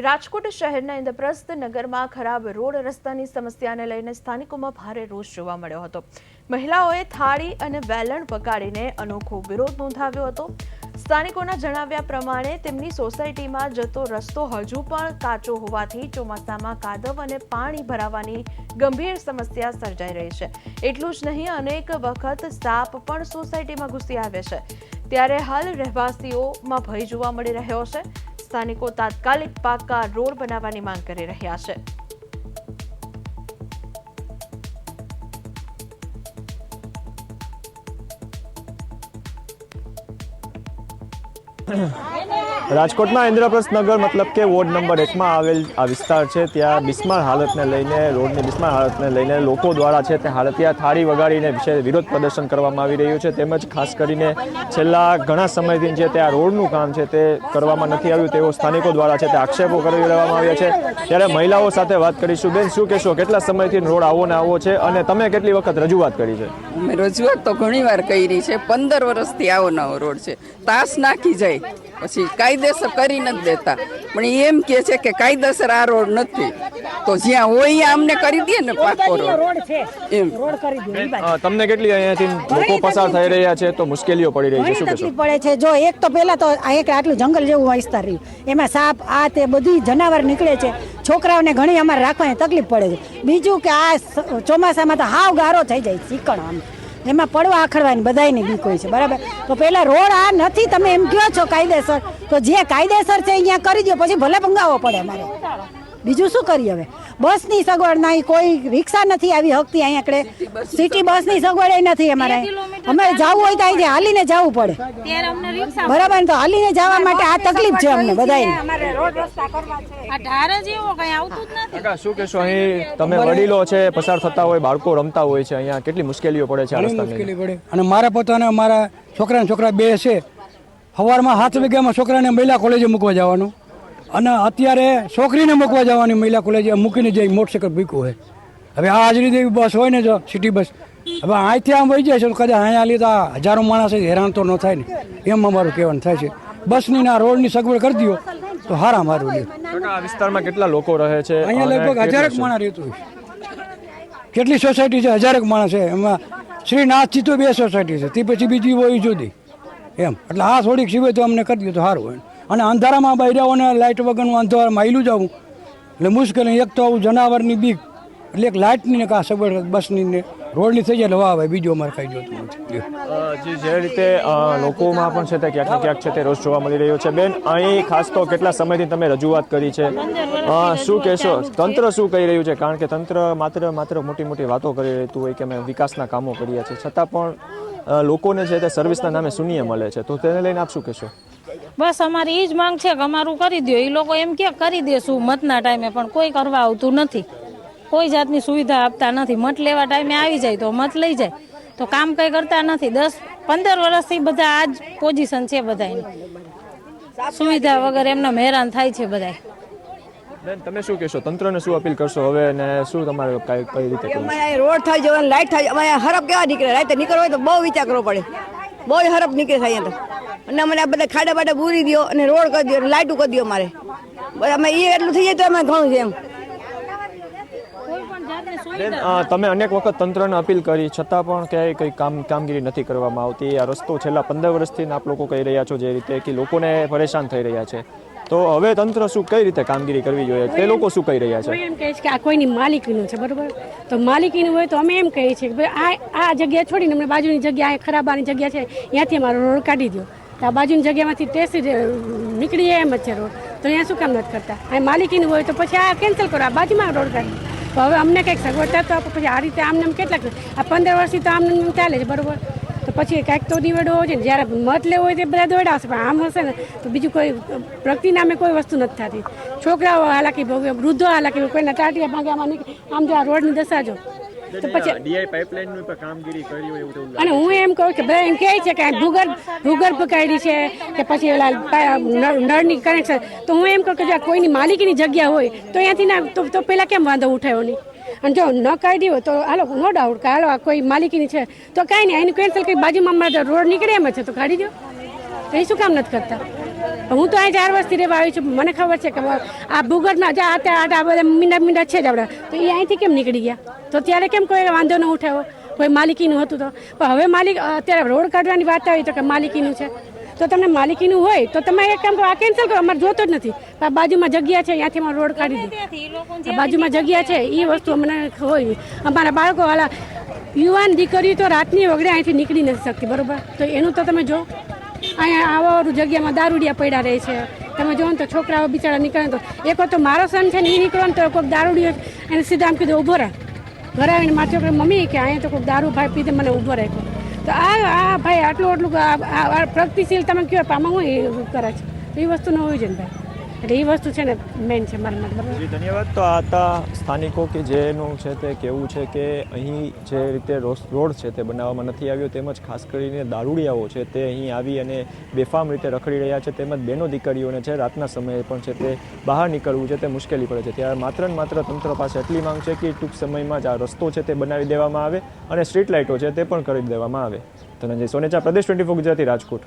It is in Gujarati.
રાજકોટ શહેરના ઇન્દ્રપ્રસ્થ નગરમાં ખરાબ રોડ રસ્તાની સમસ્યાને લઈને સ્થાનિકોમાં ભારે રોષ જોવા મળ્યો હતો। મહિલાઓએ થાળી અને વેલણ વગાડીને અનોખો વિરોધ નોંધાવ્યો હતો। સ્થાનિકોના જણાવ્યા પ્રમાણે તેમની સોસાયટીમાં જતો રસ્તો હજુ પણ કાચો હોવાથી ચોમાસામાં કાદવ અને પાણી ભરાવાની ગંભીર સમસ્યા સર્જાઈ રહી છે। એટલું જ નહીં, અનેક વખત સાપ પણ સોસાયટીમાં ઘૂસી આવે છે, ત્યારે હાલ રહેવાસીઓમાં ભય જોવા મળી રહ્યો છે। સ્થાનિકો તાત્કાલિક પાકા રોડ બનાવવાની માંગ કરી રહ્યા છે। રાજકોટના ઇન્દ્રપ્રસ્થ નગર मतलब કે વોર્ડ નંબર 1 માં આવેલ આ વિસ્તાર છે, ત્યાં બિસ્માર હાલતને લઈને રોડની બિસ્માર હાલતને લઈને લોકો દ્વારા છે તે હાલતિયા થાળી વગાડીને વિરોધ પ્રદર્શન કરવામાં આવી રહ્યું છે। તેમજ ખાસ કરીને છેલ્લા ઘણા સમયથી છે તે આ રોડનું કામ છે તે કરવામાં નથી આવ્યું તેવો સ્થાનિકો દ્વારા છે તે આક્ષેપો કરી દેવામાં આવ્યા છે। ત્યારે મહિલાઓ સાથે વાત કરીશું। બેન, શું કહેશો, કેટલા સમયથી રોડ આવો ને આવો છે અને તમે કેટલી વખત રજૂઆત કરી છે? અમે રજૂઆત તો ઘણી વાર કરી છે, 15 વર્ષથી આવો નવો રોડ છે, તાસ નાખી જાય પછી કાયદેસર કરી નથી દેતા, પણ એમ કે છે કે કાયદેસર આ રોડ નથી, તો જ્યાં હોય અમને કરી દે ને પાકો રોડ છે એમ। તમને કેટલી અહીંયાથી લોકો પસાર થઈ રહ્યા છે તો મુશ્કેલીઓ પડી રહી છે, શું કહેશો? પડે છે। જો એક તો પહેલા તો આ એક આટલું જંગલ જેવું વિસ્તાર રહ્યું, એમાં સાપ આ તે બધી જનાવર નીકળે છે, છોકરાઓને ઘણી અમારે રાખવાની તકલીફ પડે છે। બીજું કે આ ચોમાસામાં તો હાવ ગારો થઈ જાય, ચીકણ આમ એમાં પડવા આખડવાની બધાયની બીક હોય છે, બરાબર? તો પહેલા રોડ આ નથી, તમે એમ કહો છો કાયદેસર, તો જે કાયદેસર છે અહીંયા કરી દો, પછી ભલે ભંગાવવો પડે અમારે, બીજું શું કરીએ? હવે બસની સગવડ નહીં, કોઈ રિક્ષા નથી આવી હકતી અહીંયા આગળ, સિટી બસની સગવડ નથી અમારે, અમારે જવું હોય તો અહીં હાલીને જવું પડે, બરાબર? તો હાલીને જવા માટે આ તકલીફ છે અમને બધાને। શું કહેશો, અહીં તમે વડીલો છે પસાર થતા હોય, બાળકો રમતા હોય છે, અહીંયા કેટલી મુશ્કેલીઓ પડે છે? મુશ્કેલી પડે, અને મારા પોતાના મારા છોકરા બે છે, સવારમાં 7 વાગ્યામાં છોકરાને મહિલા કોલેજે મૂકવા જવાનું, અને અત્યારે છોકરીને મૂકવા જવાની મહિલા કોલેજે મૂકીને જઈ મોટરસાઇકલ ભૂક્યું હોય। હવે આ હાજરી દેવી બસ હોય ને, જો સિટી બસ, હવે અહીંથી આમ વહી જાય છે, કદાચ અહીંયા લીધા હજારો માણસ હેરાન તો ન થાય ને, એમ અમારું કહેવાનું થાય છે। બસની ના રોડની સગવડ કરી દો તો હારા મારું લે। આ વિસ્તારમાં કેટલા લોકો રહે છે? અહીંયા લગભગ 1000 માણસ રહેતું હોય। કેટલી સોસાયટી છે? 1000 માણસ છે, એમાં શ્રીનાથજી તો 2 સોસાયટી છે, તે પછી બીજી હોય જુદી એમ। એટલે આ થોડીક સિવાય તો અમને કરી દો તો સારું હોય। અને અંધારામાં બૈરાઓને લાઇટ વગરનું અંધારામાં આયલું જવું એટલે મુશ્કેલી, એક તો આવું જનાવરની બીક, એટલે એક લાઇટની ને કાં સગવડ બસની ને રોડની થઈ જાય, વાહ ભાઈ બીજું અમારે કાંઈ જોતું નથી। જે રીતે લોકોમાં પણ છે તે ક્યાંક ને ક્યાંક છે તે રોષ જોવા મળી રહ્યો છે। બેન, અહીં ખાસ તો કેટલા સમયથી તમે રજૂઆત કરી છે, શું કહેશો, તંત્ર શું કહી રહ્યું છે? કારણ કે તંત્ર માત્ર મોટી વાતો કરી રહેતું હોય કે અમે વિકાસના કામો કર્યા છે, છતાં પણ લોકોને છે તે સર્વિસના નામે શૂન્ય મળે છે, તો તેને લઈને આપ શું કહેશો? બસ અમારી એ જ માંગ છે કે અમારું કરી દો। એ લોકો એમ કે કરી દેશું મતના ટાઈમે, પણ કોઈ કરવા આવતું નથી, કોઈ જાતની સુવિધા આપતા નથી। મત લેવા ટાઈમે આવી જાય તો મત લઈ જાય, તો કામ કંઈ કરતા નથી। 10-15 વર્ષથી બધા આ જ પોઝિશન છે બધાની, સુવિધા વગર એમને હેરાન થાય છે બધા। બેન, તમે શું કહેશો, તંત્રને શું અપીલ કરશો હવે, અને શું તમારે કઈ રીતે કરવું? રોડ થાય જવાનું, લાઈટ થાય, અમારે હરફ કેવા નીકળે, રાતે નીકળવો હોય તો બહુ વિચાર કરવો પડે, બહુ હરફ નીકળે થાય અહીંયા તો, અને અમને આ બધા ખાડા બાડા પૂરી દો અને રોડ કરી દો, લાઇટું કરી દો અમારે, અમે એ એટલું થઈ જાય તો અમે ઘણું છે એમ। બેન, તમે અનેક વખત તંત્રને અપીલ કરી છતાં પણ ક્યાંય કઈ કામગીરી નથી કરવામાં આવતી। આ રસ્તો છેલ્લા 15 વર્ષથી આપ લોકો કહી રહ્યા છો જે રીતે કે લોકોને પરેશાન થઈ રહ્યા છે, તો હવે તંત્ર શું કઈ રીતે કામગીરી કરવી જોઈએ, તે લોકો શું કહી રહ્યા છે? એમ કહે છે કે આ કોઈની માલિકીનું છે, બરોબર? તો માલિકીનું હોય તો અમે એમ કહીએ છીએ કે આ જગ્યા છોડીને અમને બાજુની જગ્યા, ખરાબાની જગ્યા છે, ત્યાંથી અમારો રોડ કાઢી દો, તો આ બાજુની જગ્યામાંથી ટેસી નીકળી જાય એમ જ છે રોડ, તો અહીંયા શું કામ નથી કરતા? આ માલિકીનું હોય તો પછી આ કેન્સલ કરો, આ બાજુમાં રોડ કાઢી, તો હવે અમને કંઈક સગવડતા તો પછી આ રીતે આમને કેટલાક આ 15 વર્ષથી તો આમને ચાલે છે, બરોબર? તો પછી કાંઈક તો નિવેડો હોય છે ને, જ્યારે મત લેવો હોય તે બધા દોડાવશે, પણ આમ હશે ને તો બીજું કોઈ પ્રગતિ નામે કોઈ વસ્તુ નથી થતી। છોકરાઓ હાલાકી ભોગવે, વૃદ્ધો હાલાકી, કોઈના ટાટિયા ભાગે આમાં નીકળે, આમ જો આ રોડની દશા જો, તો પછી ડીઆઈ પાઇપલાઇનની પર કામગીરી કરી હોય એવું, અને હું એમ કહું કે બધા એમ કહે છે કે ભૂગર્ભ કાઢી છે કે પછી નળની કનેક્શન, તો હું એમ કહું કે જો કોઈની માલિકીની જગ્યા હોય તો અહીંયાથી ના તો પહેલાં કેમ વાંધો ઉઠાયો નહીં? અને જો ન કાઢી હોય તો હાલો, નો ડાઉટ કે હાલો કોઈ માલિકીની છે તો કાંઈ નહીં, એની કેન્સલ કરી બાજુમાં અમારે રોડ નીકળે એમ જ છે તો કાઢી દો, તો એ શું કામ નથી કરતા? હું તો અહીં 4 વર્ષથી રહેવા આવી છું, મને ખબર છે કે આ ભૂગર્ભના જે આ બધા મીંડા છે જ આપણે, તો એ અહીંથી કેમ નીકળી ગયા? તો ત્યારે કેમ કોઈ વાંધો ન ઉઠાવ્યો? કોઈ માલિકીનું હતું તો, પણ હવે માલિક અત્યારે રોડ કાઢવાની વાત આવી તો કે માલિકીનું છે. તો તમને માલિકીનું હોય તો તમે એક કામ કરો, આ કેન્સલ કરો, અમારે જોતો જ નથી. આ બાજુમાં જગ્યા છે, ત્યાંથી અમારો રોડ કાઢી દો. બાજુમાં જગ્યા છે એ વસ્તુ અમને હોય. અમારા બાળકો વાળા યુવાન દીકરીઓ તો રાતની વગડે અહીંથી નીકળી નથી શકતી, બરોબર? તો એનું તો તમે જો, અહીંયા આવા જગ્યામાં દારૂડિયા પડ્યા રહે છે. તમે જો ને તો છોકરાઓ બિચારા નીકળે તો એક તો મારો સન છે ને એ નીકળો ને તો કોઈક દારૂડિયો એને સીધા આમ કીધું ઊભો રાખ. ઘરે આવીને મારા છોકરા મમ્મી કે અહીંયા તો કોઈક દારૂ ભાઈ પીધે મને ઊભો રાખ્યો. તો આ ભાઈ આટલું પ્રગતિશીલ તમે કહો આમાં હું એ કરે છે, તો એ વસ્તુ ન હોવી જોઈએ ને ભાઈ. એટલે એ વસ્તુ છે ને મેન છે મારા માટે, બરાબર? ધન્યવાદ. તો આ હતા સ્થાનિકો કે જેનું છે તે કહેવું છે કે અહીં જે રીતે રોડ છે તે બનાવવામાં નથી આવ્યો, તેમજ ખાસ કરીને દારૂડિયાઓ છે તે અહીં આવી અને બેફામ રીતે રખડી રહ્યા છે, તેમજ બેનો દીકરીઓને છે રાતના સમયે પણ છે તે બહાર નીકળવું છે તે મુશ્કેલી પડે છે. ત્યારે માત્ર ને માત્ર તંત્ર પાસે એટલી માંગ છે કે ટૂંક સમયમાં જ આ રસ્તો છે તે બનાવી દેવામાં આવે અને સ્ટ્રીટ લાઇટો છે તે પણ કરી દેવામાં આવે. ધનંજય સોનેચા, પ્રદેશ 24 ગુજરાતી, રાજકોટ.